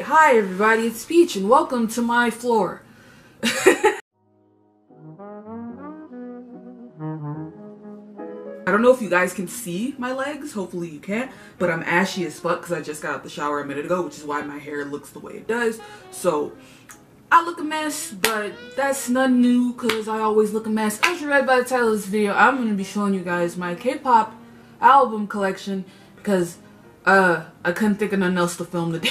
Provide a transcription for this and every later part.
Hi everybody, it's Peach and welcome to my floor. I don't know if you guys can see my legs, hopefully you can't, but I'm ashy as fuck because I just got out the shower a minute ago, which is why my hair looks the way it does. So I look a mess, but that's nothing new because I always look a mess. As you read by the title of this video, I'm going to be showing you guys my K-pop album collection because I couldn't think of nothing else to film today.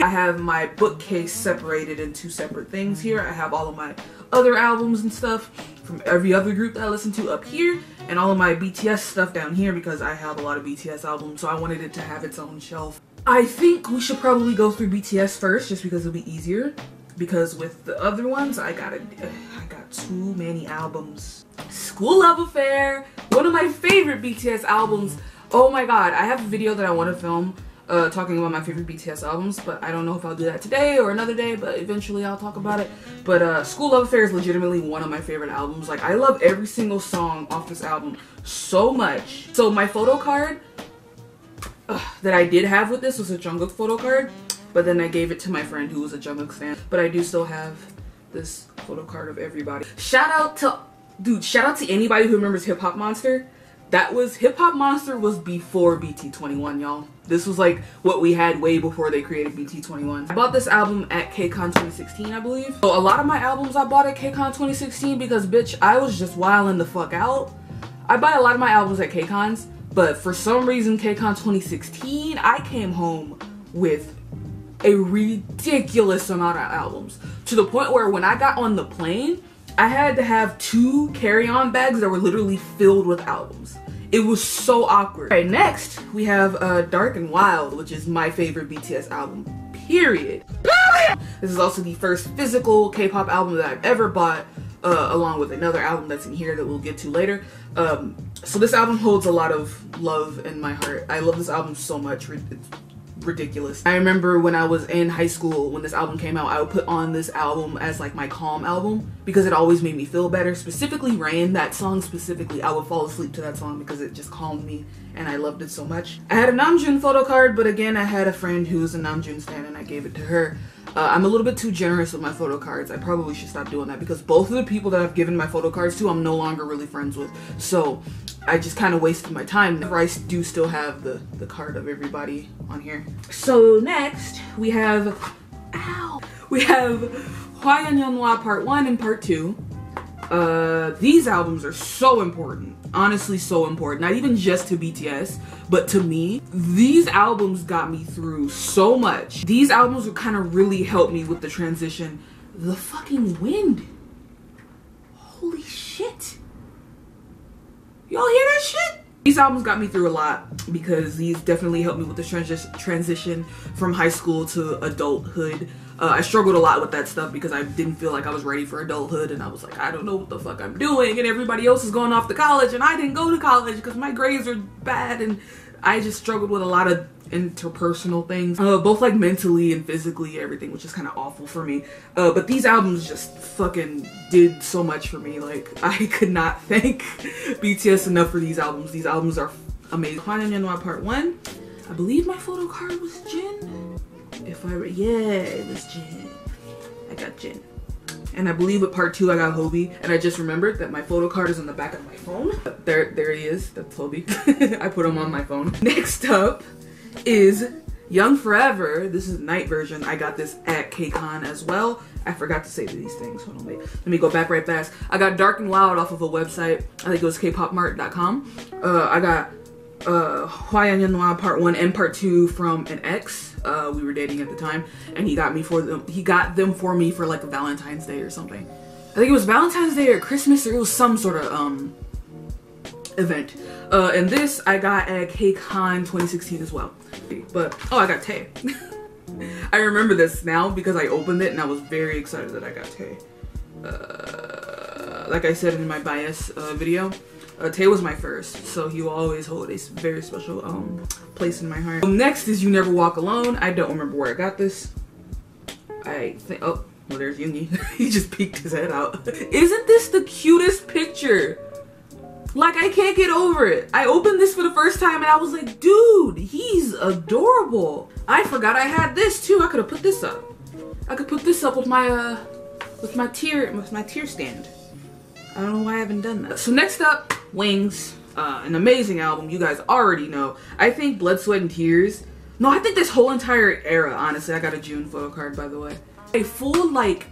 I have my bookcase separated in two separate things here. I have all of my other albums and stuff from every other group that I listen to up here, and all of my BTS stuff down here because I have a lot of BTS albums, so I wanted it to have its own shelf. I think we should probably go through BTS first just because it'll be easier, because with the other ones I got too many albums. School Love Affair, one of my favorite BTS albums. Oh my god, I have a video that I want to film talking about my favorite BTS albums, but I don't know if I'll do that today or another day, but eventually I'll talk about it. But School Love Affair is legitimately one of my favorite albums. Like, I love every single song off this album so much. So my photo card that I did have with this was a Jungkook photo card, but then I gave it to my friend who was a Jungkook fan. But I do still have this photo card of everybody. Shout out to anybody who remembers Hip Hop Monster. Hip Hop Monster was before pt.1, y'all. This was like what we had way before they created pt.1. I bought this album at KCON 2016, I believe. So a lot of my albums I bought at KCON 2016 because, bitch, I was just wilding the fuck out. I buy a lot of my albums at KCONs, but for some reason KCON 2016, I came home with a ridiculous amount of albums. To the point where when I got on the plane, I had to have 2 carry-on bags that were literally filled with albums. It was so awkward. Alright, next we have Dark and Wild, which is my favorite BTS album, period. This is also the first physical K-pop album that I've ever bought, along with another album that's in here that we'll get to later. So this album holds a lot of love in my heart. I love this album so much. It's ridiculous. I remember when I was in high school, when this album came out, I would put on this album as like my calm album because it always made me feel better. Specifically Rain, that song specifically, I would fall asleep to that song because it just calmed me and I loved it so much. I had a Namjoon photo card, but again, I had a friend who's a Namjoon stan and I gave it to her. I'm a little bit too generous with my photo cards. I probably should stop doing that because both of the people that I've given my photo cards to, I'm no longer really friends with. So I just kind of wasted my time. I do still have the card of everybody on here. So next we have, Hwa Yeonhwa Part 1 and Part 2. These albums are so important. Honestly, so important. Not even just to BTS, but to me. These albums got me through so much. These albums would kind of really help me with the transition. The fucking wind. Holy shit. Y'all hear that shit? These albums got me through a lot because these definitely helped me with the transition from high school to adulthood. I struggled a lot with that stuff because I didn't feel like I was ready for adulthood, and I was like, I don't know what the fuck I'm doing, and everybody else is going off to college and I didn't go to college because my grades are bad, and I just struggled with a lot of interpersonal things, both like mentally and physically, everything, which is kind of awful for me. But these albums just fucking did so much for me. Like, I could not thank BTS enough for these albums. These albums are amazing. Hwa Yeonhwa Part 1, I believe my photo card was Jin. Yeah, it was Jin. I got Jin. And I believe with Part 2 I got Hobie, and I just remembered that my photo card is on the back of my phone. There he is, that's Hobie. I put him on my phone. Next up is Young Forever. This is the night version. I got this at KCON as well. I forgot to say these things. Hold on, wait. Let me go back right fast. I got Dark and Wild off of a website. I think it was kpopmart.com. I got Hwa Yeonhwa Part 1 and Part 2 from an ex. We were dating at the time, and he got them for me for like a Valentine's Day or something. I think it was Valentine's Day or Christmas, or it was some sort of event. And this I got at KCON 2016 as well. But oh, I got Tae. I remember this now because I opened it and I was very excited that I got Tae. Like I said in my bias video, Tae was my first, so he will always hold a very special place in my heart. Next is You Never Walk Alone. I don't remember where I got this. I think, oh, well, there's Yoongi. He just peeked his head out. Isn't this the cutest picture? Like, I can't get over it. I opened this for the first time and I was like, dude, he's adorable. I forgot I had this too. I could have put this up. I could put this up with my tier stand. I don't know why I haven't done that. So next up, Wings. An amazing album, you guys already know. I think Blood, Sweat, and Tears. No, I think this whole entire era, honestly. I got a June photo card, by the way. A full, like,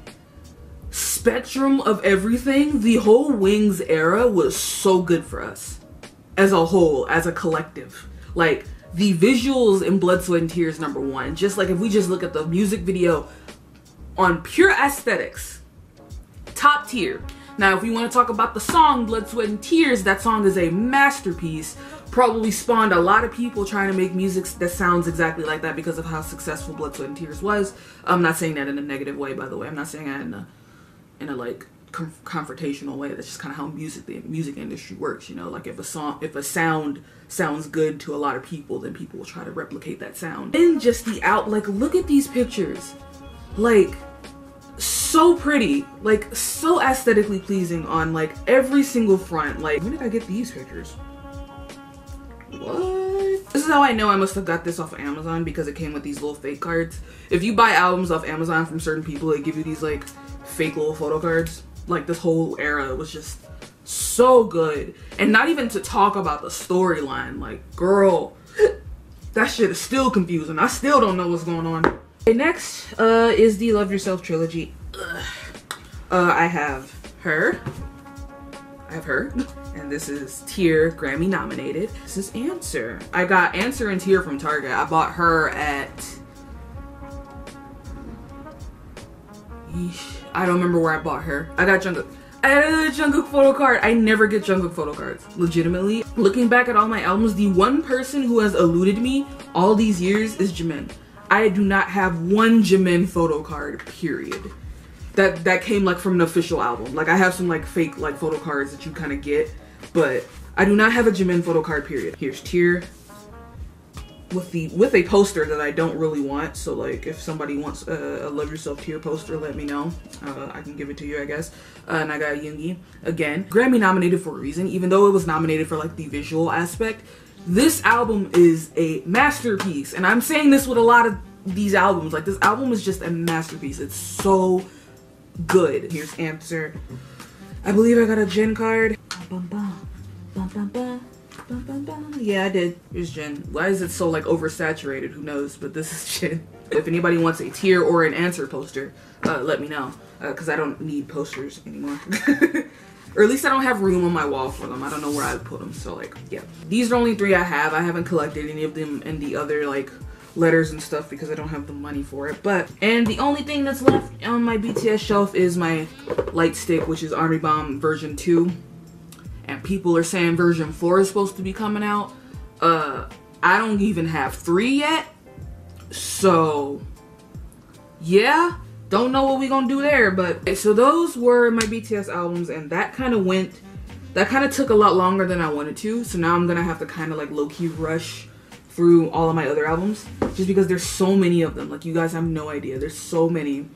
spectrum of everything. The whole Wings era was so good for us. As a whole, as a collective. Like, the visuals in Blood, Sweat, and Tears, #1. Just like, if we just look at the music video on pure aesthetics, top tier. Now, if we want to talk about the song, Blood, Sweat, and Tears, that song is a masterpiece. Probably spawned a lot of people trying to make music that sounds exactly like that because of how successful Blood, Sweat, and Tears was. I'm not saying that in a negative way, by the way. I'm not saying that in a like, confrontational way. That's just kind of how the music industry works, you know? Like, if a sound sounds good to a lot of people, then people will try to replicate that sound. And just like, look at these pictures. Like, so pretty, like so aesthetically pleasing on like every single front. Like, when did I get these pictures? What? This is how I know I must have got this off of Amazon, because it came with these little fake cards. If you buy albums off Amazon from certain people, they give you these like fake little photo cards. Like, this whole era was just so good. And not even to talk about the storyline. Like, girl, that shit is still confusing. I still don't know what's going on. Okay, next is the Love Yourself trilogy. I have her, and this is Tear, Grammy nominated. This is Answer. I got Answer and Tear from Target. I bought her at, I don't remember where I bought her. I got Jungkook. I had another Jungkook photo card. I never get Jungkook photo cards, legitimately. Looking back at all my albums, the one person who has eluded me all these years is Jimin. I do not have one Jimin photo card, period. That came like from an official album. Like, I have some like fake like photo cards that you kind of get, but I do not have a Jimin photo card, period. Here's Tear with a poster that I don't really want. So like, if somebody wants a Love Yourself Tear poster, let me know. I can give it to you, I guess. And I got Yoongi again, Grammy nominated for a reason, even though it was nominated for like the visual aspect. This album is a masterpiece, and I'm saying this with a lot of these albums. Like, this album is just a masterpiece. It's so good. Here's Answer. I believe I got a Jin card. Yeah, I did. Here's Jin. Why is it so like oversaturated? Who knows? But this is Jin. If anybody wants a Tear or an Answer poster, let me know, because I don't need posters anymore. Or at least I don't have room on my wall for them. I don't know where I would put them. So like, yeah. These are only 3 I have. I haven't collected any of them in the other like letters and stuff because I don't have the money for it. And the only thing that's left on my BTS shelf is my light stick, which is Army Bomb version 2. And people are saying version 4 is supposed to be coming out. I don't even have 3 yet. So yeah. Don't know what we gonna do there, but so those were my BTS albums, and that kind of took a lot longer than I wanted to. So now I'm gonna have to kind of like low-key rush through all of my other albums, just because there's so many of them. Like, you guys have no idea, there's so many.